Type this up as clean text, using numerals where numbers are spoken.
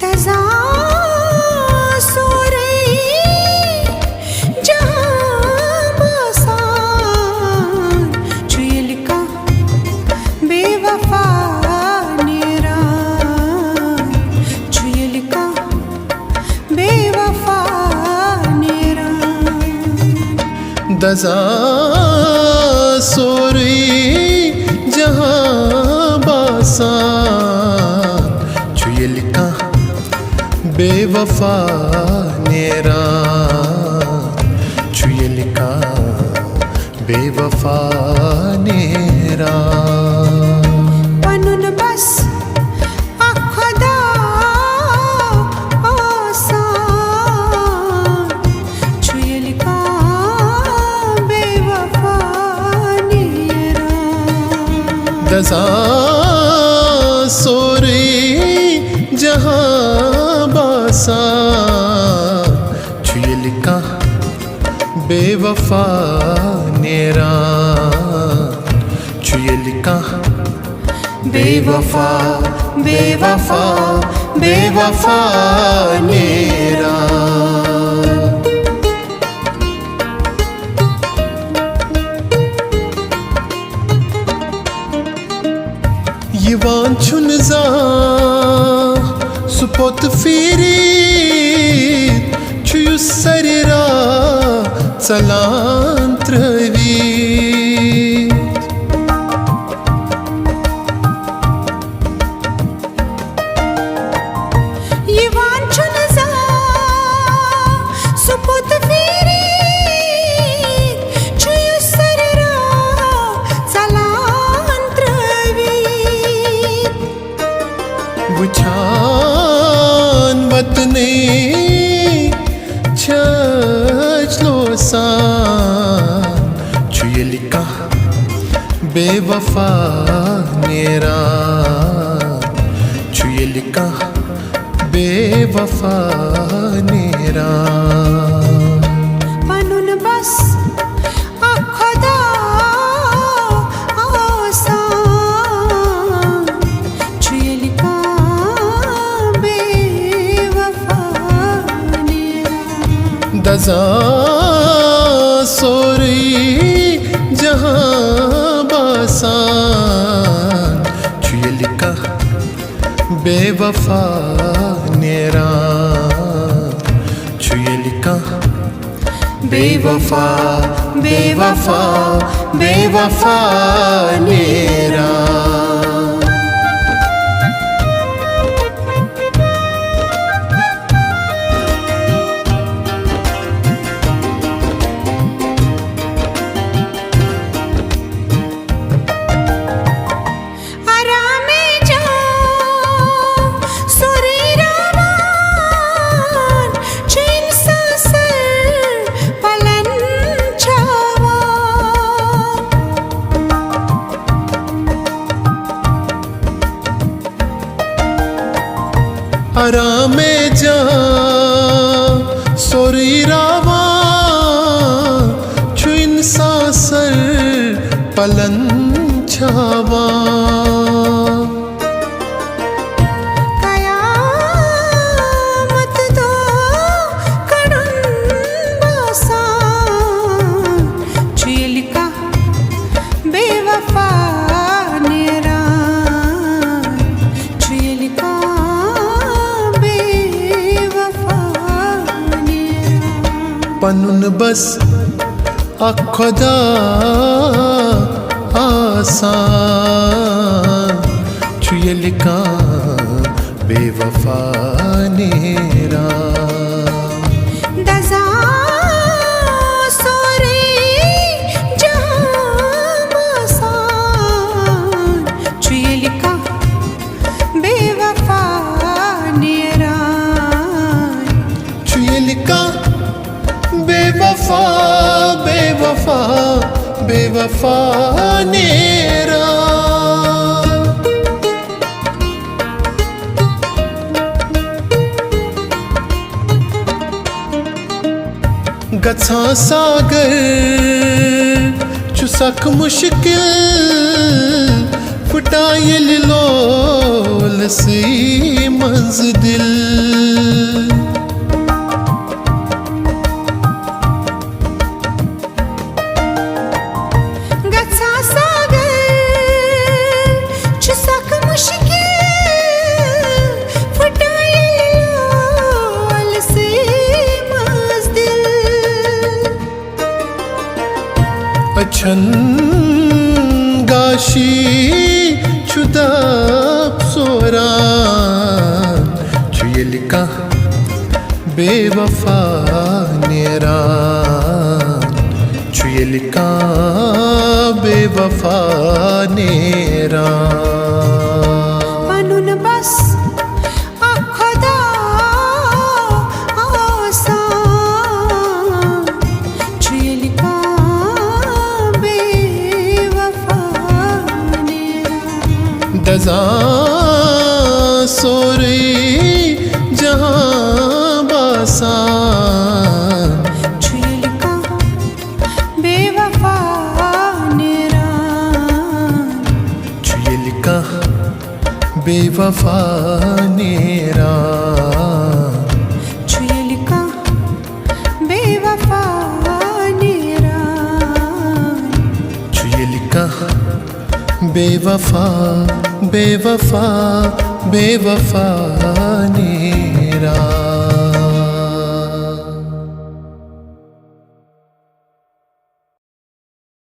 दज़ा सो रही जहाँ बासान चुयल का बेवफा नेरा चुयल का बेवफा नेरा दज़ा सो रही जहाँ बासान चुयल का बेवफा नेरा चुयल का बेवफा नेरा पनुन बस अखदा आसान चुयल का बेवफा नेरा दज़ा सो रही जहाँ बासान चुयल का बेवफा नेरा चुयल का बेवफा बेवफा बेवफा नेरा Yıvan çunza supot firit Çuyu sarira salantravit Yıvan çunza supot firit Çuyu sarira salantravit Vuçan vatne çachlosan Çuyel ka bewafa nera Çuyel ka bewafa nera Panun बस अखदा आसान चुयल का बेवफा नेरा दज़ा सो रही जहाँ बासान चुयल का बेवफा नेरा चुयल का बेवफा बेवफा बेवफा नेरा आरामे जाओ सोरे रामान चैन सासर पलन छावा आरामे जा सोरी रावा छुइन सासर पलन छावा कयामत दो कड़ुन बासान चुयल का बेवफा नेरा चुयल का बेवफा नेरा पनुन बस अखदा आसान चुयल का बेवफा नेरा दज़ा सो रही जहाँ बासान चुयल का बेवफा नेरा चुयल का बेवफा बेवफा बेवफा नेरा गच्छा सागर चुसक मुश्किल फुटायल लोल सी मंज़ दिल छन गाशी छुदाप सोरान चुयलिका बेवफा नेरान चुयलिका बेवफा नेरान पनुन बस खुदा आसान चुयलिका बेवफा नेरान दजा सोरी जहां बासान चुयलिका बेवफा नेरान चुयलिका बेवफा नेरान चुयलिका बेवफा नेरान चुयलिका बेवफा बेवफा बेवफा नेरान